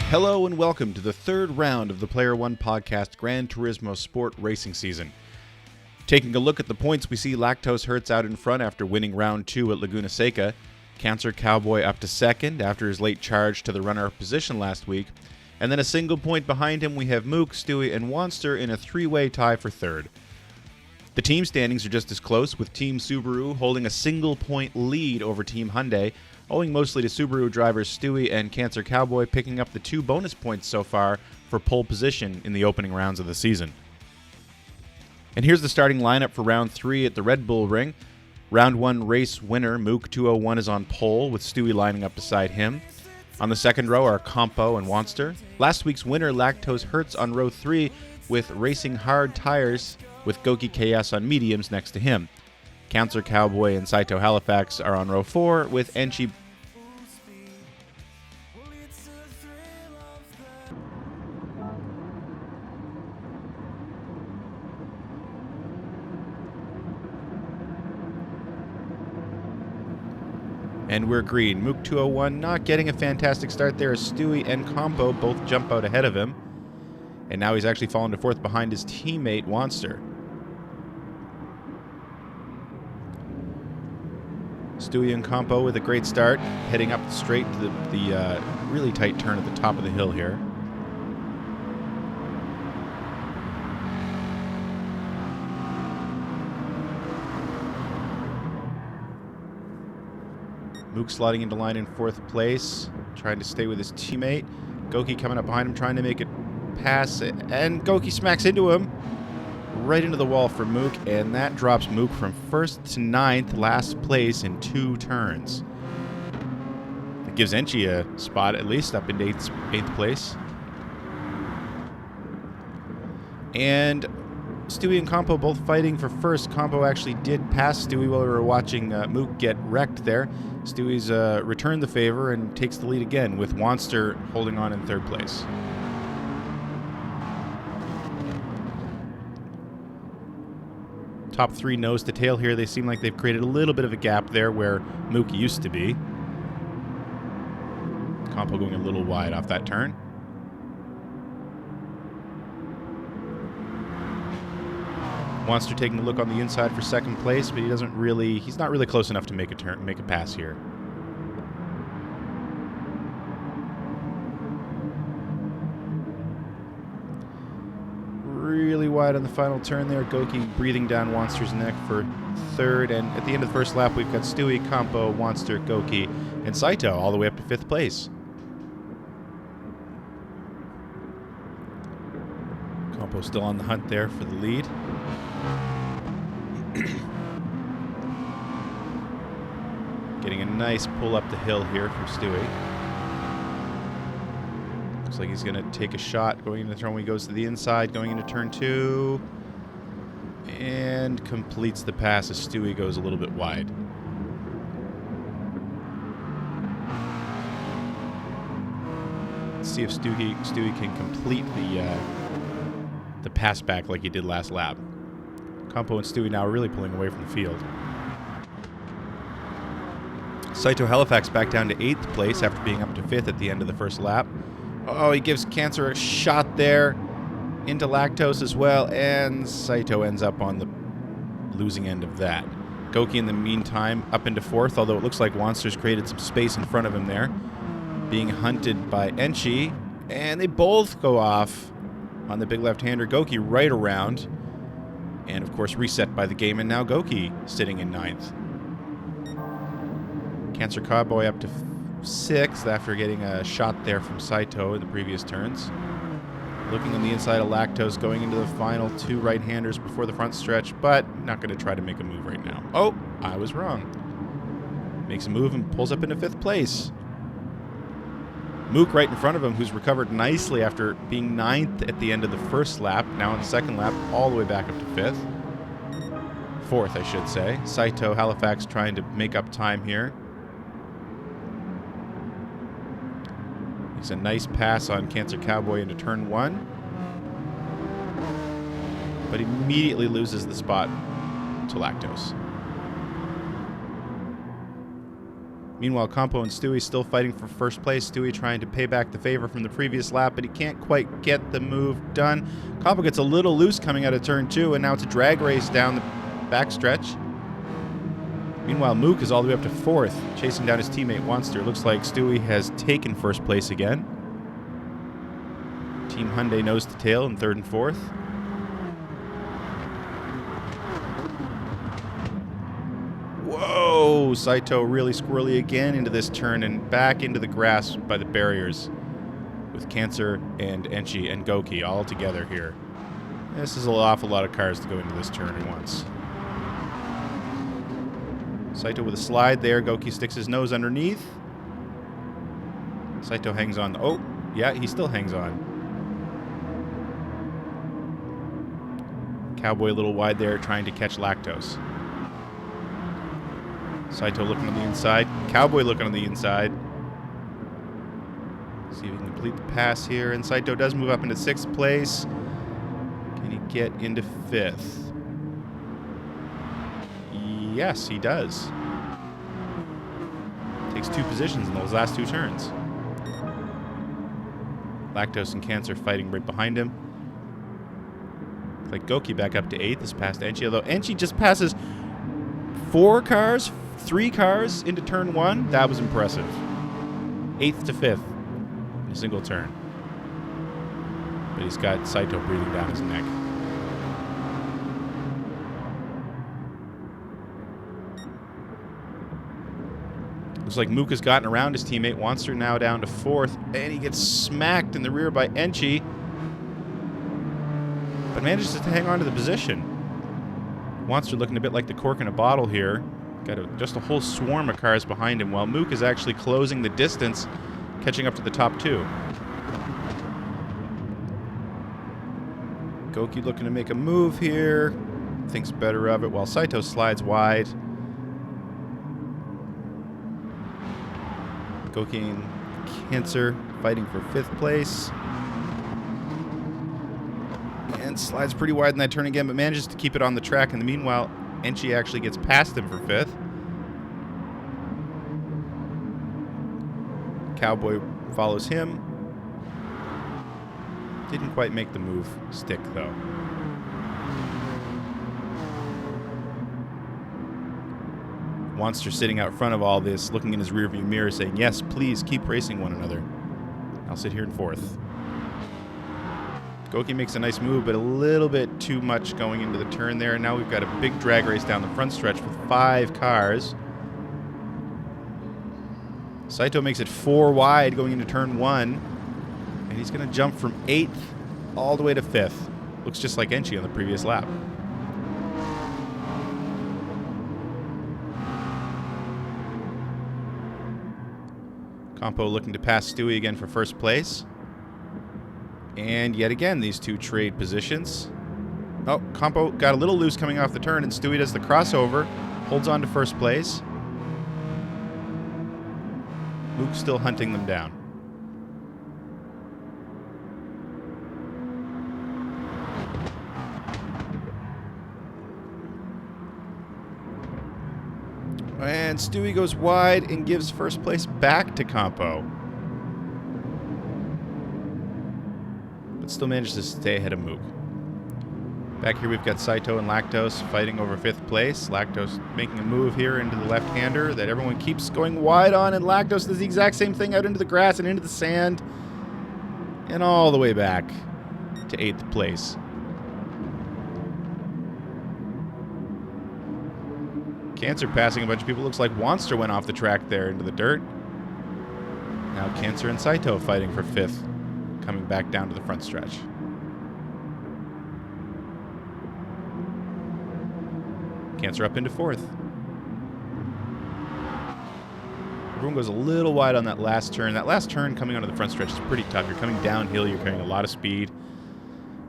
Hello and welcome to the third round of the Player One podcast Gran Turismo Sport Racing Season. Taking a look at the points, we see Lactose Hertz out in front after winning round 2 at Laguna Seca, Cancer Cowboy up to second after his late charge to the runner-up position last week, and then a single point behind him we have Mook, Stewie, and Wanster in a three-way tie for third. The team standings are just as close, with Team Subaru holding a single-point lead over Team Hyundai, owing mostly to Subaru drivers Stewie and Cancer Cowboy picking up the 2 bonus points so far for pole position in the opening rounds of the season. And here's the starting lineup for round 3 at the Red Bull Ring. Round 1 race winner Mook 201 is on pole, with Stewie lining up beside him. On the second row are Compo and Wanster. Last week's winner Lactose Hertz on row 3, with Racing Hard Tires with Goki KS on mediums next to him. Cancer Cowboy and Saito Halifax are on row 4, with Enchi. And we're green. Mook 201 not getting a fantastic start there as Stewie and Compo both jump out ahead of him. And now he's actually fallen to fourth behind his teammate Wanster. Stewie and Compo with a great start, heading up straight to the really tight turn at the top of the hill here. Mook sliding into line in fourth place, trying to stay with his teammate. Goki coming up behind him, trying to make a pass, and Goki smacks into him. Right into the wall for Mook, and that drops Mook from first to ninth, last place in 2 turns. It gives Enchi a spot at least up into eighth place. And Stewie and Compo both fighting for first. Compo actually did pass Stewie while we were watching Mook get wrecked there. Stewie's returned the favor and takes the lead again, with Wanster holding on in third place. Top 3 nose to tail here. They seem like they've created a little bit of a gap there where Mook used to be. Compo going a little wide off that turn. Wanster taking a look on the inside for second place, but he's not really close enough to make a pass here. Really wide on the final turn there. Goki breathing down Wanster's neck for third, and at the end of the first lap we've got Stewie, Compo, Wanster, Goki, and Saito all the way up to 5th place. Compo still on the hunt there for the lead. Getting a nice pull up the hill here from Stewie. Looks like he's going to take a shot going into the turn when he goes to the inside, going into turn 2. And completes the pass as Stewie goes a little bit wide. Let's see if Stewie can complete the pass back like he did last lap. Compo and Stewie now are really pulling away from the field. Saito Halifax back down to 8th place after being up to 5th at the end of the first lap. Oh, he gives Cancer a shot there into Lactose as well, and Saito ends up on the losing end of that. Goki in the meantime up into 4th, although it looks like Wanster's created some space in front of him there. Being hunted by Enchi, and they both go off on the big left-hander. Goki right around, and of course reset by the game, and now Goki sitting in 9th. Cancer Cowboy up to 6th after getting a shot there from Saito in the previous turns. Looking on the inside of Lactose, going into the final 2 right-handers before the front stretch, but not going to try to make a move right now. Oh, I was wrong. Makes a move and pulls up into 5th place. Mook right in front of him, who's recovered nicely after being 9th at the end of the first lap, now on the second lap, all the way back up to 5th. 4th, I should say. Saito Halifax trying to make up time here. It's a nice pass on Cancer Cowboy into turn 1. But immediately loses the spot to Lactose. Meanwhile, Campo and Stewie still fighting for first place. Stewie trying to pay back the favor from the previous lap, but he can't quite get the move done. Campo gets a little loose coming out of turn 2, and now it's a drag race down the backstretch. Meanwhile, Mook is all the way up to 4th, chasing down his teammate Wanster. Looks like Stewie has taken first place again. Team Hyundai nose to tail in 3rd and 4th. Whoa! Saito really squirrely again into this turn and back into the grass by the barriers with Cancer and Enchi and Goki all together here. This is an awful lot of cars to go into this turn at once. Saito with a slide there. Goki sticks his nose underneath. Saito hangs on. Oh, yeah, he still hangs on. Cowboy a little wide there trying to catch Lactose. Saito looking on the inside. Cowboy looking on the inside. See if he can complete the pass here. And Saito does move up into 6th place. Can he get into 5th? Yes, he does. Takes 2 positions in those last 2 turns. Lactose and Cancer fighting right behind him. Looks like Goki back up to 8th. This past Enchi, although Enchi just passes 3 cars into turn 1. That was impressive. 8th to 5th in a single turn. But he's got Saito breathing down his neck. Looks like Mook has gotten around his teammate. Wanster now down to 4th, and he gets smacked in the rear by Enchi, but manages to hang on to the position. Wanster looking a bit like the cork in a bottle here. Got just a whole swarm of cars behind him, while Mook is actually closing the distance, catching up to the top 2. Goki looking to make a move here. Thinks better of it, while Saito slides wide. Goki and Cancer fighting for 5th place. And slides pretty wide in that turn again, but manages to keep it on the track. In the meanwhile, Enchi actually gets past him for 5th. Cowboy follows him. Didn't quite make the move stick, though. Wanster sitting out front of all this, looking in his rearview mirror, saying, yes, please keep racing one another. I'll sit here in 4th. Goki makes a nice move, but a little bit too much going into the turn there. And now we've got a big drag race down the front stretch with 5 cars. Saito makes it 4 wide going into turn 1. And he's going to jump from 8th all the way to 5th. Looks just like Enchi on the previous lap. Campo looking to pass Stewie again for 1st place. And yet again, these 2 trade positions. Oh, Campo got a little loose coming off the turn, and Stewie does the crossover. Holds on to 1st place. Mook's still hunting them down. And Stewie goes wide and gives 1st place back to Campo. But still manages to stay ahead of Mook. Back here we've got Saito and Lactose fighting over 5th place. Lactose making a move here into the left-hander that everyone keeps going wide on, and Lactose does the exact same thing out into the grass and into the sand. And all the way back to 8th place. Cancer passing a bunch of people. Looks like Wanster went off the track there into the dirt. Now Cancer and Saito fighting for 5th, coming back down to the front stretch. Cancer up into 4th. Everyone goes a little wide on that last turn. That last turn coming onto the front stretch is pretty tough. You're coming downhill. You're carrying a lot of speed.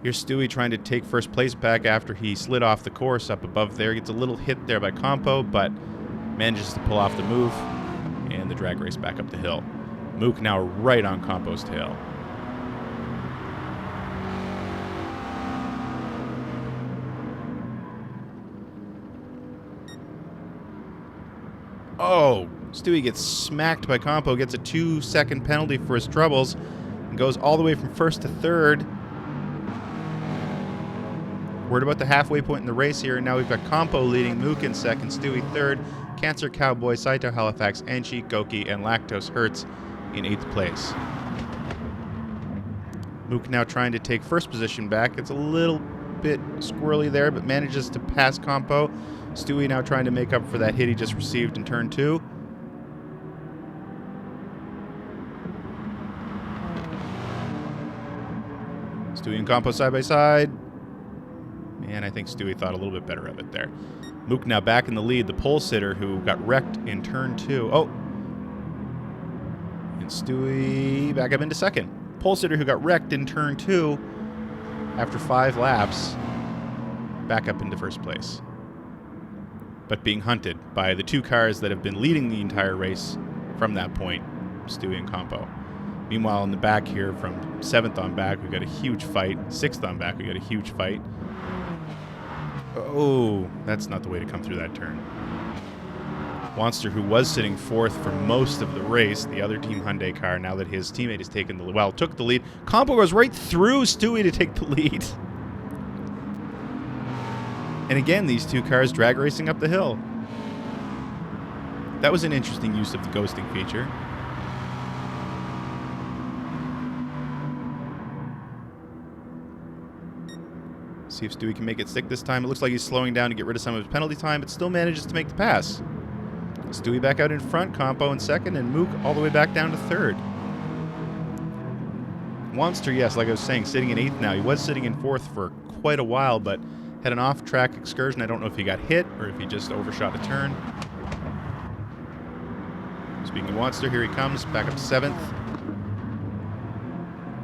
Here's Stewie trying to take 1st place back after he slid off the course up above there. Gets a little hit there by Campo, but manages to pull off the move and the drag race back up the hill. Mook now right on Campo's tail. Oh, Stewie gets smacked by Campo, gets a 2-second penalty for his troubles, and goes all the way from first to third. We're at about the halfway point in the race here, and now we've got Campo leading, Mook in second, Stewie third, Cancer Cowboy, Saito Halifax, Enchi, Goki, and Lactose Hertz in 8th place. Mook now trying to take first position back. It's a little bit squirrely there, but manages to pass Campo. Stewie now trying to make up for that hit he just received in turn 2. Stewie and Campo side by side. Man, I think Stewie thought a little bit better of it there. Mook now back in the lead. The pole sitter who got wrecked in turn 2. Oh. And Stewie back up into second. Pole sitter who got wrecked in turn 2 after 5 laps. Back up into first place. But being hunted by the 2 cars that have been leading the entire race from that point, Stewie and Campo. Meanwhile, in the back here, from 7th on back, we've got a huge fight. 6th on back, we've got a huge fight. Oh, that's not the way to come through that turn. Wanster, who was sitting 4th for most of the race, the other Team Hyundai car, now that his teammate has taken took the lead. Campo goes right through Stewie to take the lead. And again, these 2 cars drag racing up the hill. That was an interesting use of the ghosting feature. See if Stewie can make it stick this time. It looks like he's slowing down to get rid of some of his penalty time, but still manages to make the pass. Stewie back out in front, Campo in second, and Mook all the way back down to third. Wanster, yes, like I was saying, sitting in 8th now. He was sitting in 4th for quite a while, but had an off-track excursion. I don't know if he got hit or if he just overshot a turn. Speaking of Wanster, here he comes, back up to 7th.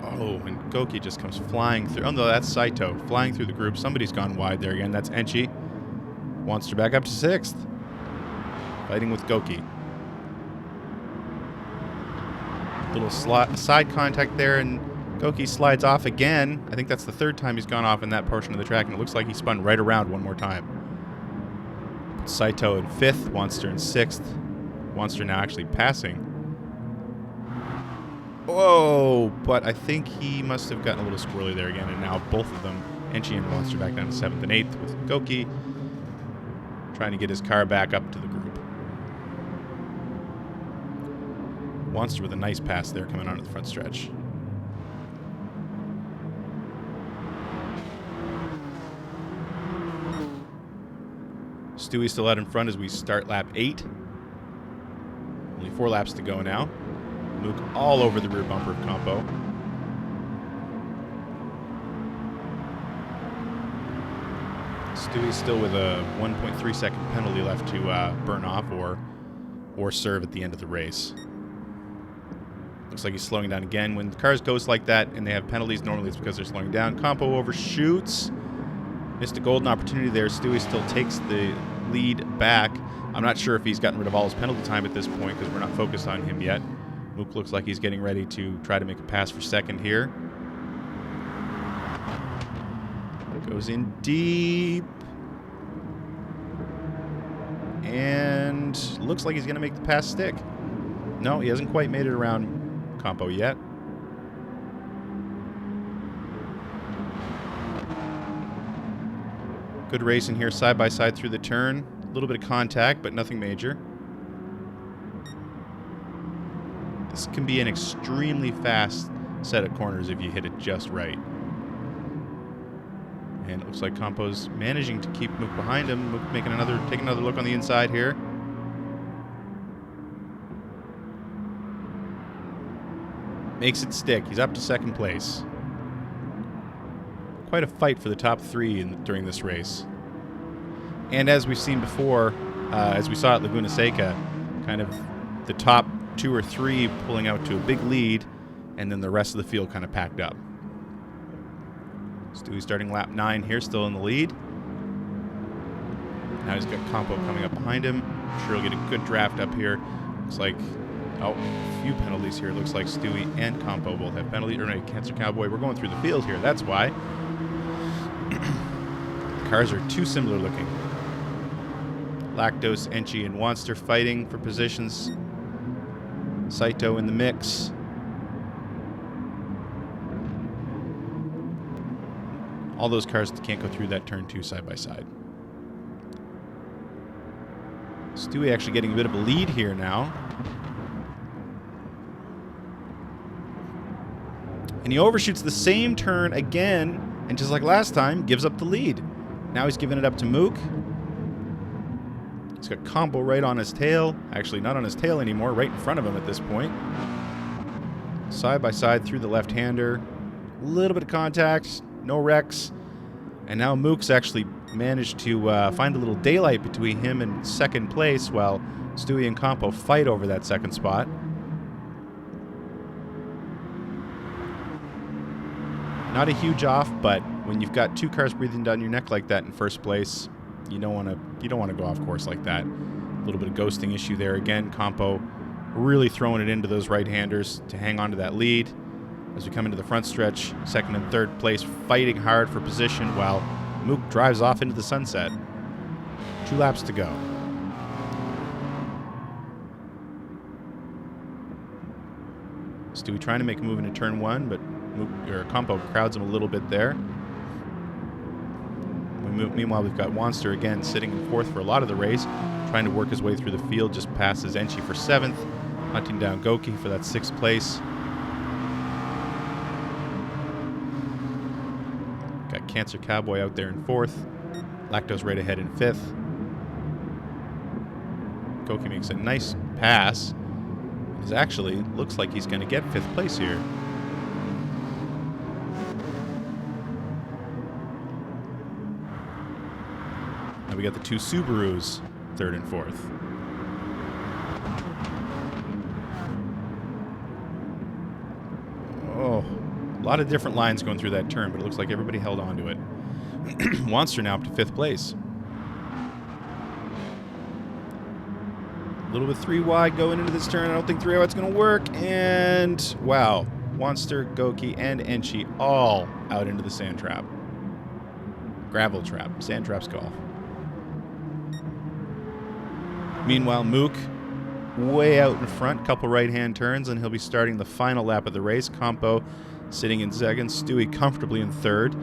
Oh, and Goki just comes flying through. Oh, no, that's Saito. Flying through the group. Somebody's gone wide there again. That's Enchi. Wanster back up to 6th. Fighting with Goki. Little side contact there, and Goki slides off again. I think that's the 3rd time he's gone off in that portion of the track, and it looks like he spun right around one more time. Saito in 5th, Wanster in 6th. Wanster now actually passing. Whoa, but I think he must have gotten a little squirrely there again, and now both of them, Enchi and Wanster, back down to 7th and 8th, with Goki trying to get his car back up to the group. Wanster with a nice pass there coming onto the front stretch. Stewie still out in front as we start lap 8. Only 4 laps to go now. Mook all over the rear bumper of Campo. Stewie's still with a 1.3 second penalty left to burn off or serve at the end of the race. Looks like he's slowing down again. When cars goes like that and they have penalties, normally it's because they're slowing down. Campo overshoots. Missed a golden opportunity there. Stewie still takes the lead back. I'm not sure if he's gotten rid of all his penalty time at this point because we're not focused on him yet. Mook looks like he's getting ready to try to make a pass for second here. Goes in deep. And looks like he's going to make the pass stick. No, he hasn't quite made it around Campo yet. Good racing here, side by side through the turn. A little bit of contact, but nothing major. This can be an extremely fast set of corners if you hit it just right. And it looks like Campo's managing to keep Mook behind him. Mook taking another look on the inside here. Makes it stick. He's up to second place. Quite a fight for the top 3 during this race. And as we've seen before, as we saw at Laguna Seca, kind of the top 2 or 3 pulling out to a big lead, and then the rest of the field kind of packed up. Stewie starting lap 9 here, still in the lead. Now he's got Campo coming up behind him. I'm sure he'll get a good draft up here. Looks like, a few penalties here. Looks like Stewie and Campo both have penalties. Or no, Cancer Cowboy. We're going through the field here. That's why. Cars are too similar looking. Lactose, Enchi, and Wanster fighting for positions. Saito in the mix. All those cars can't go through that turn 2 side by side. Stewie actually getting a bit of a lead here now. And he overshoots the same turn again, and just like last time, gives up the lead. Now he's giving it up to Mook. He's got Combo right on his tail. Actually, not on his tail anymore, right in front of him at this point. Side by side through the left-hander. A little bit of contact, no wrecks. And now Mook's actually managed to find a little daylight between him and second place while Stewie and Compo fight over that second spot. Not a huge off, but when you've got 2 cars breathing down your neck like that in first place, you don't want to go off course like that. A little bit of ghosting issue there again. Compo really throwing it into those right-handers to hang on to that lead. As we come into the front stretch, second and third place, fighting hard for position while Mook drives off into the sunset. 2 laps to go. Stewie trying to make a move into turn 1, but Compo crowds him a little bit there. Meanwhile, we've got Wanster again sitting in 4th for a lot of the race, trying to work his way through the field, just passes Enchi for 7th, hunting down Goki for that 6th place. Got Cancer Cowboy out there in 4th. Lactose right ahead in 5th. Goki makes a nice pass. It actually looks like he's going to get 5th place here. Now we got the 2 Subarus, 3rd and 4th. Oh, a lot of different lines going through that turn, but it looks like everybody held on to it. Wanster now up to 5th place. A little bit 3 wide going into this turn. I don't think 3 out's going to work. And wow, Wanster, Goki, and Enchi all out into the sand trap. Gravel trap. Sand trap's golf. Meanwhile, Mook way out in front, couple right-hand turns, and he'll be starting the final lap of the race. Compo sitting in 2nd, Stewie comfortably in 3rd,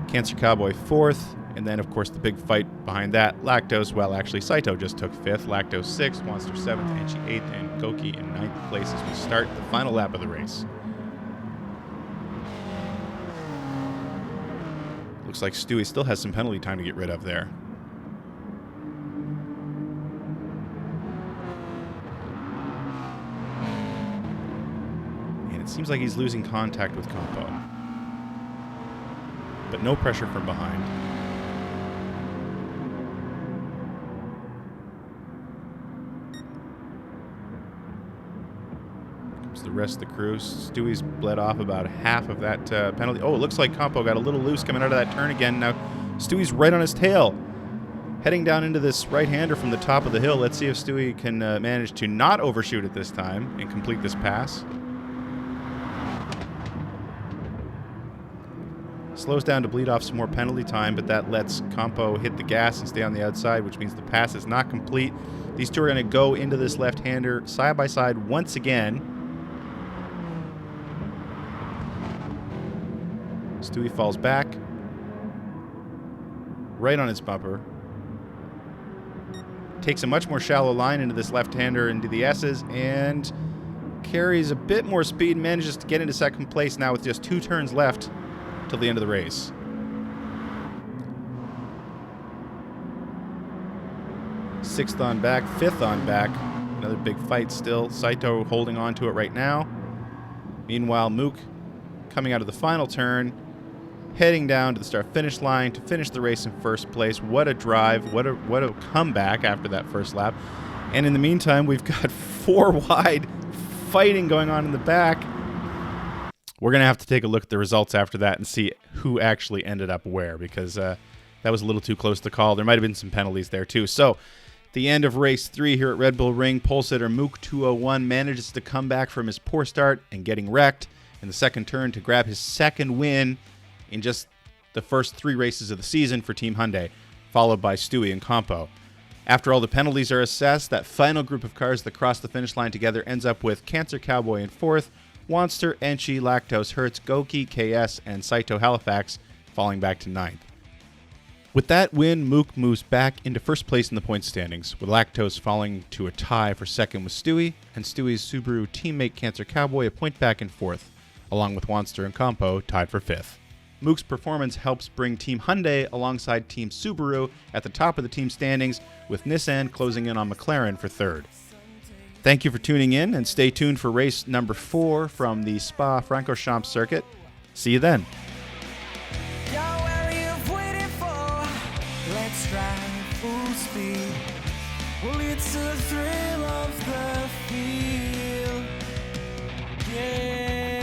Cancer Cowboy 4th, and then, of course, the big fight behind that, Lactose, well, actually, Saito just took 5th, Lactose 6th, Monster 7th, Enchi 8th, and Goki in 9th place as we start the final lap of the race. Looks like Stewie still has some penalty time to get rid of there. Seems like he's losing contact with Compo. But no pressure from behind. Comes the rest of the crew. Stewie's bled off about half of that penalty. Oh, it looks like Compo got a little loose coming out of that turn again. Now Stewie's right on his tail. Heading down into this right-hander from the top of the hill. Let's see if Stewie can manage to not overshoot it this time and complete this pass. Slows down to bleed off some more penalty time, but that lets Compo hit the gas and stay on the outside, which means the pass is not complete. These 2 are going to go into this left-hander side by side once again. Stewie falls back. Right on his bumper. Takes a much more shallow line into this left-hander into the S's and carries a bit more speed, manages to get into 2nd place now with just 2 turns left till the end of the race. Sixth on back, 5th on back. Another big fight still. Saito holding on to it right now. Meanwhile, Mook coming out of the final turn, heading down to the start-finish line to finish the race in 1st place. What a drive. What a comeback after that first lap. And in the meantime, we've got 4 wide fighting going on in the back. We're going to have to take a look at the results after that and see who actually ended up where, because that was a little too close to call. There might have been some penalties there, too. So, the end of race 3 here at Red Bull Ring. Polesitter Mook 201 manages to come back from his poor start and getting wrecked in the 2nd turn to grab his 2nd win in just the first 3 races of the season for Team Hyundai, followed by Stewie and Compo. After all the penalties are assessed, that final group of cars that cross the finish line together ends up with Cancer Cowboy in 4th, Wanster, Enchi, Lactose, Hertz, Goki, KS, and Saito Halifax falling back to 9th. With that win, Mook moves back into first place in the points standings, with Lactose falling to a tie for second with Stewie, and Stewie's Subaru teammate Cancer Cowboy a point back in 4th, along with Wanster and Compo tied for 5th. Mook's performance helps bring Team Hyundai alongside Team Subaru at the top of the team standings, with Nissan closing in on McLaren for 3rd. Thank you for tuning in, and stay tuned for race number 4 from the Spa-Francorchamps circuit. See you then. Let's drive full speed. Well, it's the thrill of the field. Yeah.